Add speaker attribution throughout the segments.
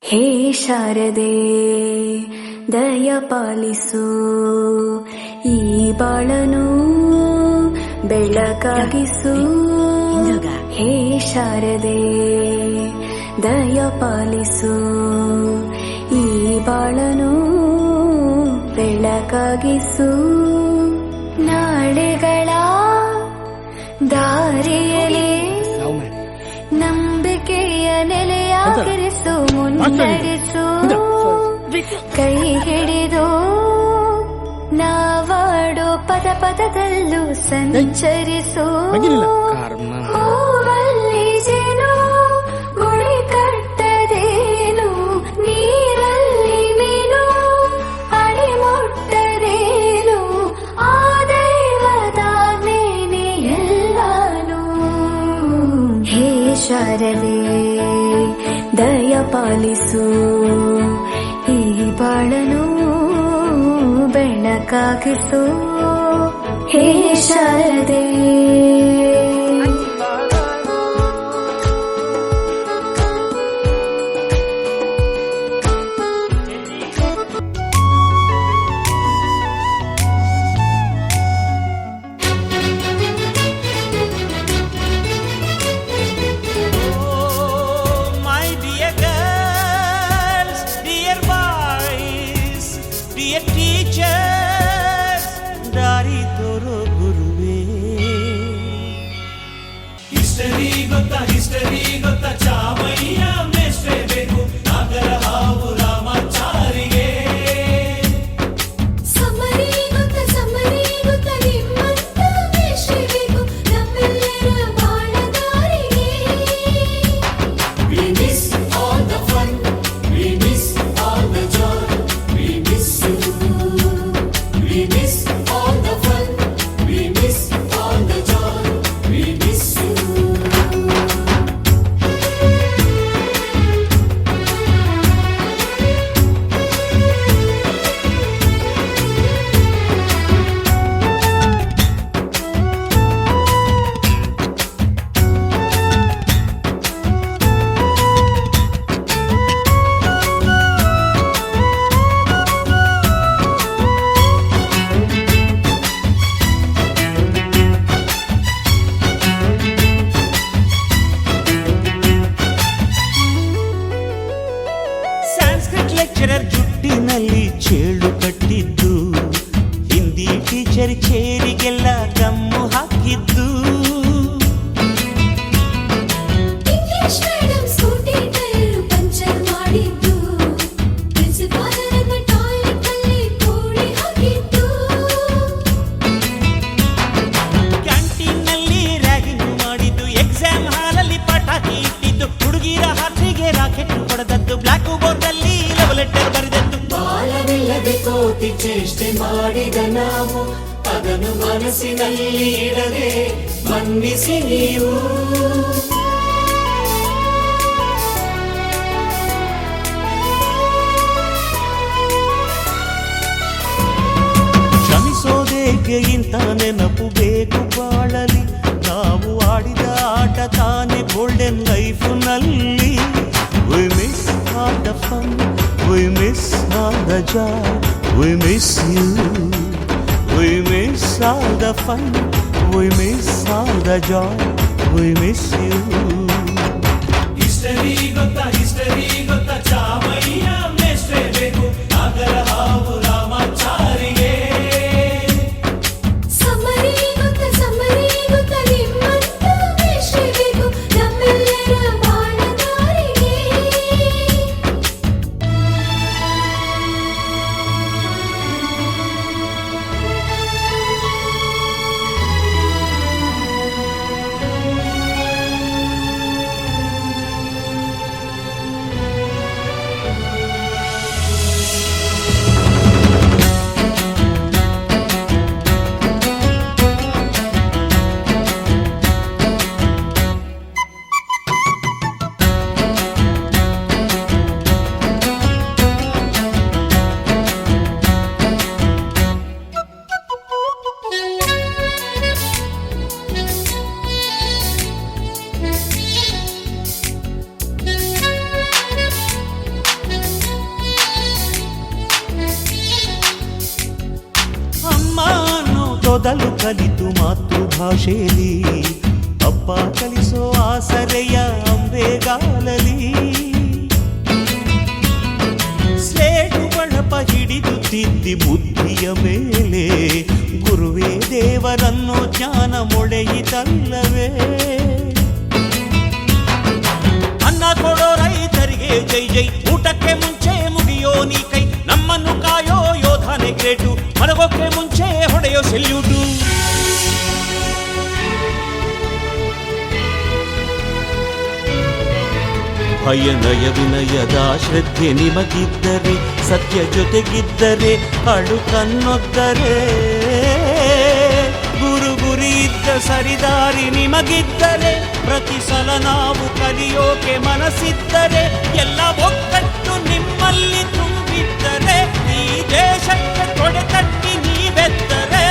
Speaker 1: ಹೇ ಶಾರದೆ ದಯ ಪಾಲಿಸು, ಈ ಬಾಳನು ಬೆಳಕಾಗಿಸು. ಹೇ ಶಾರದೆ ದಯ ಪಾಲಿಸು, ಈ ಬಾಳನು ಬೆಳಕಾಗಿಸು. ನಾಳೆಗಳ ದಾರಿಯಲ್ಲಿ ನಂಬಿಕೆಯ ನೆಲೆಯಾಗಿರಿಸು, ಮುನ್ನಡೆಸು. ಕೈ ಹಿಡಿದು ನಾವಾಡೋ ಪದ ಪದದಲ್ಲೂ ಸಂಚರಿಸು. ಹೂವಲ್ಲಿ ಜೇನು ಗುಳಿ ಕಟ್ಟದೇನು, ನೀರಲ್ಲಿ ಮೀನು ಅಡಿ ಮುಟ್ಟದೇನು, ಆ ದೈವದಾಜ್ಞೆನೇ ಎಲ್ಲಾನು. ಹೇ ಶಾರದೆ ದಯ ಪಾಲಿಸು, ಈ ಬಾಳನು ಬೆಳಕಾಗಿಸು. ಹೇ ಶಾರದೆ
Speaker 2: ಹಿಸ್ಟರಿ ಗೊತ್ತಾ ಚಾಮಯ್ಯ ಮೇಷ್ಟ್ರೇ ಬೇಕು, ನಾಗರ ಹಾವು ರಾಮಾಚಾರಿಗೆ.
Speaker 3: ಸಮರಿ ಗೊತ್ತ ನಿಮ್ಮಂತ ಮೇಷ್ಟ್ರೇ ಬೇಕು, ನಮ್ಮೆಲ್ಲರ ಬಾಳದಾರಿಗೆ.
Speaker 2: We miss all the fun, we miss all the joy, we miss you. We miss all the fun, we miss all the joy, we miss you.
Speaker 4: Sanskrit lecturer ಜುಟ್ಟಿನಲ್ಲಿ ಚೇಳು ಕಟ್ಟಿದ್ದು, ಹಿಂದಿ ಟೀಚರ್ ಚೇರಿಗೆಲ್ಲ ಗಮ್ಮು ಹಾಕಿದ್ದು,
Speaker 3: English madam Scooty tyre puncture ಮಾಡಿದ್ದು, ಪ್ರಿನ್ಸಿಪಾಲರನ್ನ toilet ಅಲ್ಲಿ ಕೋಳಿ ಹಾಕಿದ್ದು,
Speaker 4: ಕ್ಯಾಂಟೀನ್ನಲ್ಲಿ ರ್ಯಾಗಿಂಗ್ ಮಾಡಿದ್ದು, ಎಕ್ಸಾಮ್ ಹಾಲಲ್ಲಿ ಪಟಾಕಿ ಇಟ್ಟಿದ್ದು, ಹುಡುಗಿರ ಹಾಸಿಗೆ ರಾಕೆಟ್ ಹೊಡೆದದ್ದು, ಬ್ಲಾಕ್ ಬೋರ್ಡ್ ಅಲ್ಲಿ ಲವ್ ಲೆಟರ್ ಬರೆದದ್ದು.
Speaker 2: ಬಾಲವಿಲ್ಲದೆ ಕೋಟಿ ಚೇಷ್ಟೆ ಮಾಡಿದ ನಾವು, ಅದನ್ನು ಮನಸ್ಸಿನಲ್ಲಿ ಇಡದೆ ಮನ್ನಿಸಿ ನೀವು.
Speaker 4: ಕ್ಷಮಿಸೋದೇಕೆ ಇಂಥ ನೆನಪು ಬೇಕು ಬಾಳಲಿ, ನಾವು ಆಡಿದ ಆಟ ತಾನೆ golden ಲೈಫ್ನಲ್ಲಿ. We miss all the fun, we miss all the joy, we miss you. We miss all the fun, we miss all the joy, we miss you.
Speaker 2: History ಗೊತ್ತಾ ಚಾಮಯ್ಯ ಮೇಷ್ಟ್ರೇ ಬೇಕು, ನಾಗರ ಹಾವು ರಾಮಾಚಾರಿಗೆ.
Speaker 3: ಸಮರಿ ಗೊತ್ತ ನಿಮ್ಮಂತ ಮೇಷ್ಟ್ರೇ ಬೇಕು, ನಮ್ಮೆಲ್ಲರ ಬಾಳದಾರಿಗೆ.
Speaker 4: ನಗು ಮಾತೃಭಾಷೆಯಲ್ಲಿ ಅಪ್ಪ ಕಲಿಸೋ ಆಸರೆಯ ಅಂಬೆಗಾಲಲಿ ಸ್ಲೇಟು ಬಳಪ ಹಿಡಿದು ತಿದ್ದಿ ಬುದ್ಧಿಯ ಮೇಲೆ ಗುರುವೇ ದೇವರನ್ನು ಜ್ಞಾನ ಮೊಳೆಯಿತಲ್ಲವೇ ಅನ್ನ ಕೊಡೋ ರೈತರಿಗೆ ಜೈ ಜೈ ಊಟಕ್ಕೆ ಮುಂಚೆ ಮುಗಿಯೋ ನೀ ಕೈ ನಮ್ಮನ್ನು ಕಾಯೋ ಯೋಧನೆ ಗ್ರೇಟು ಮಲಗೋಕೆ ಮುಂಚೆ ಹೊಡೆಯೋ ಸೆಲ್ಯೂಟು ಭಯನಯ ವಿನಯದ ಶ್ರದ್ಧೆ ನಿಮಗಿದ್ದರೆ ಸತ್ಯ ಜೊತೆಗಿದ್ದರೆ ಅಡು ಕನ್ನೊದ್ದರೆ ಗುರು ಗುರಿ ಇದ್ದ ಸರಿದಾರಿ ನಿಮಗಿದ್ದರೆ ಪ್ರತಿ ಸಲ ನಾವು ಕಲಿಯೋಕೆ ಮನಸ್ಸಿದ್ದರೆ ಎಲ್ಲ ಒಕ್ಕಟ್ಟು ನಿಮ್ಮಲ್ಲಿ ತುಂಬಿದ್ದರೆ ಈ ದೇಶಕ್ಕೆ ತೊಡೆ ತಟ್ಟಿ ನೀವೆದ್ದರೆ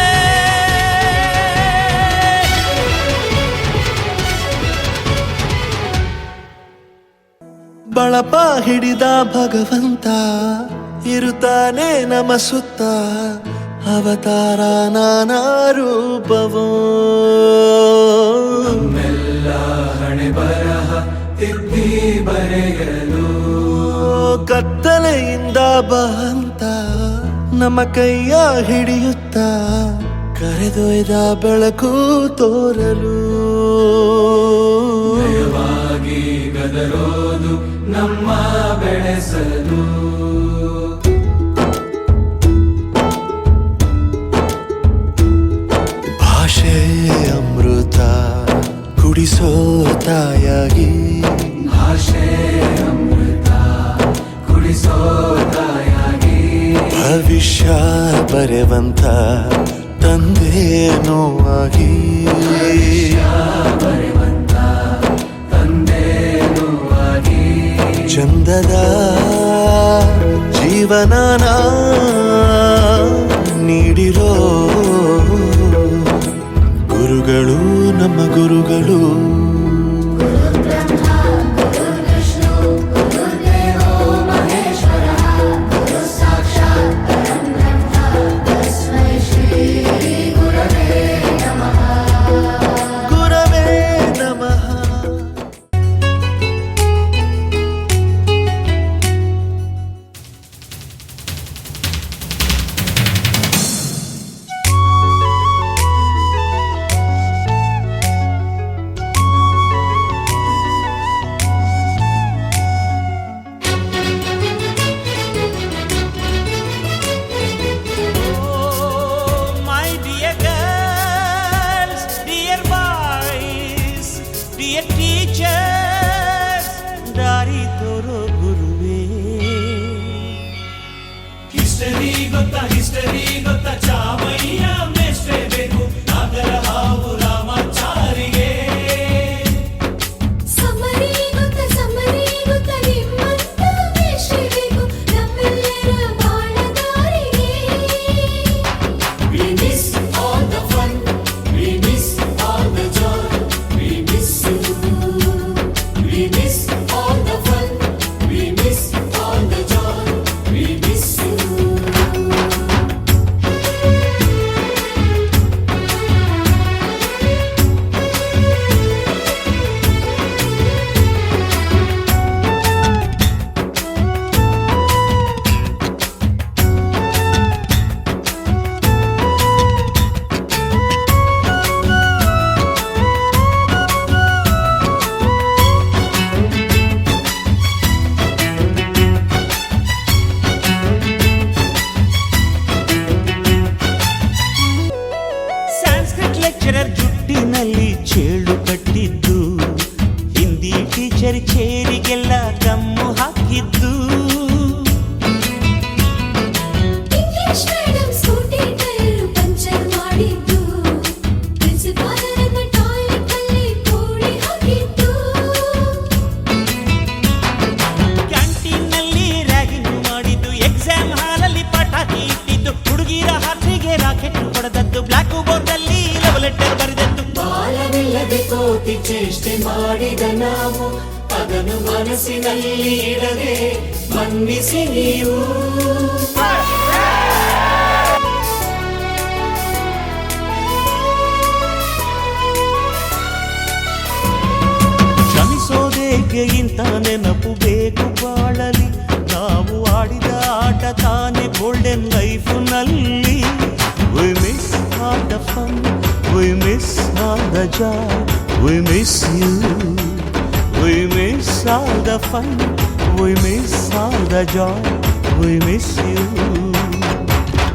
Speaker 5: ಬಳಪ ಹಿಡಿದ ಭಗವಂತ ಇರುತ್ತಾನೆ ನಮ ಸುತ್ತ ಅವತಾರ ನಾನಾ ರೂಪವೋ
Speaker 2: ನಮ್ಮೆಲ್ಲ ಹಣೆ ಬರಹ ತಿದ್ದಿ ಬರೆಯಲು
Speaker 5: ಕತ್ತಲೆಯಿಂದ ಬಂತ ನಮ್ಮ ಕೈಯ ಹಿಡಿಯುತ್ತ ಕರೆದೊಯ್ದ ಬೆಳಕು ತೋರಲು
Speaker 2: ನಯವಾಗಿ ಗದರೋದು ನಮ್ಮ ಬೆಳೆಸಲು
Speaker 5: ಭಾಷೆ ಅಮೃತ ಕುಡಿಸೋ ತಾಯಾಗಿ
Speaker 2: ಭಾಷೆ ಅಮೃತ ಕುಡಿಸೋ ತಾಯಾಗಿ
Speaker 5: ಭವಿಷ್ಯ ಬರೆವಂತ ತಂದೇನೋ ಆಗಿ
Speaker 2: ಬರೆವಂತ ತಂದೇನೂ ಆಗಿ
Speaker 5: ಚಂದದ ಜೀವನನ ನೀಡಿರೋ ಗುರುಗಳು ನಮ್ಮ ಗುರುಗಳು ಗುರವೇ ನಮಃ
Speaker 4: My dear girls, dear boys, dear teachers, ದಾರಿ ತೋರೋ ಗುರುವೇ
Speaker 2: ಹಿಸ್ಟರಿ ಗೊತ್ತಾ ಚಾಮಯ್ಯ ಮೇಷ್ಟ್ರೇ ಬೇಕು ನಾಗರ ಹಾವು ರಾಮಾಚಾರಿಗೆ
Speaker 3: ಸಮರಿ ಗೊತ್ತ ನಿಮ್ಮಂತ ಬೇಕು ನಮ್ಮೆಲ್ಲರ ಬಾಳದಾರಿಗೆ
Speaker 2: We miss all the fun, we miss all the joy, we miss you. We miss all the fun, we miss all the joy, we miss you.
Speaker 4: Sanskrit lecturer ಜುಟ್ಟಿನಲ್ಲಿ ಚೇಳು ಕಟ್ಟಿದ್ದು ಹಿಂದಿ ಟೀಚರ್ ಚೇರಿಗೆಲ್ಲ ಗಮ್ಮು ಹಾಕಿದ್ದು
Speaker 3: English madam Scooty tyre puncture ಮಾಡಿದ್ದು ಪ್ರಿನ್ಸಿಪಾಲರನ್ನ toilet ಅಲ್ಲಿ ಕೋಳಿ ಹಾಕಿದ್ದು
Speaker 4: ಕ್ಯಾಂಟೀನ್ನಲ್ಲಿ ರ್ಯಾಗಿಂಗ್ ಮಾಡಿದ್ದು ಎಕ್ಸಾಮ್ ಹಾಲಲ್ಲಿ ಪಟಾಕಿ ಇಟ್ಟಿದ್ದು ಹುಡುಗಿರ ಹಾಸಿಗೆ ರಾಕೆಟ್ ಹೊಡೆದದ್ದು ಬ್ಲಾಕ್ ಬೋರ್ಡ್ ಅಲ್ಲಿ ಲವ್ ಲೆಟರ್ ಬರೆದದ್ದು
Speaker 2: ಬಾಲವಿಲ್ಲದೆ ಕೋಟಿ ಚೇಷ್ಟೆ ಮಾಡಿದ ನಾವು ಅದನ್ನು ಮನಸ್ಸಿನಲ್ಲಿ ಇಡದೆ ಮನ್ನಿಸಿ ನೀವು
Speaker 4: ಹೇಗೆ ಇಂಥ ನೆನಪು ಬೇಕು ಬಾಳಲಿ ನಾವು ಆಡಿದ ಆಟ ತಾನೆ golden ಲೈಫ್ನಲ್ಲಿ We miss all the fun, we miss all the joy, we miss you. We miss all the fun, we miss all the joy, we miss you.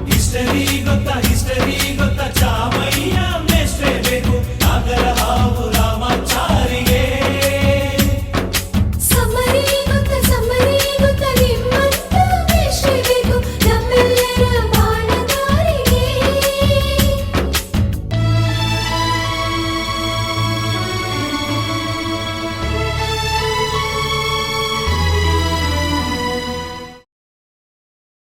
Speaker 2: History ಗೊತ್ತಾ ಹಿಸ್ಟರಿ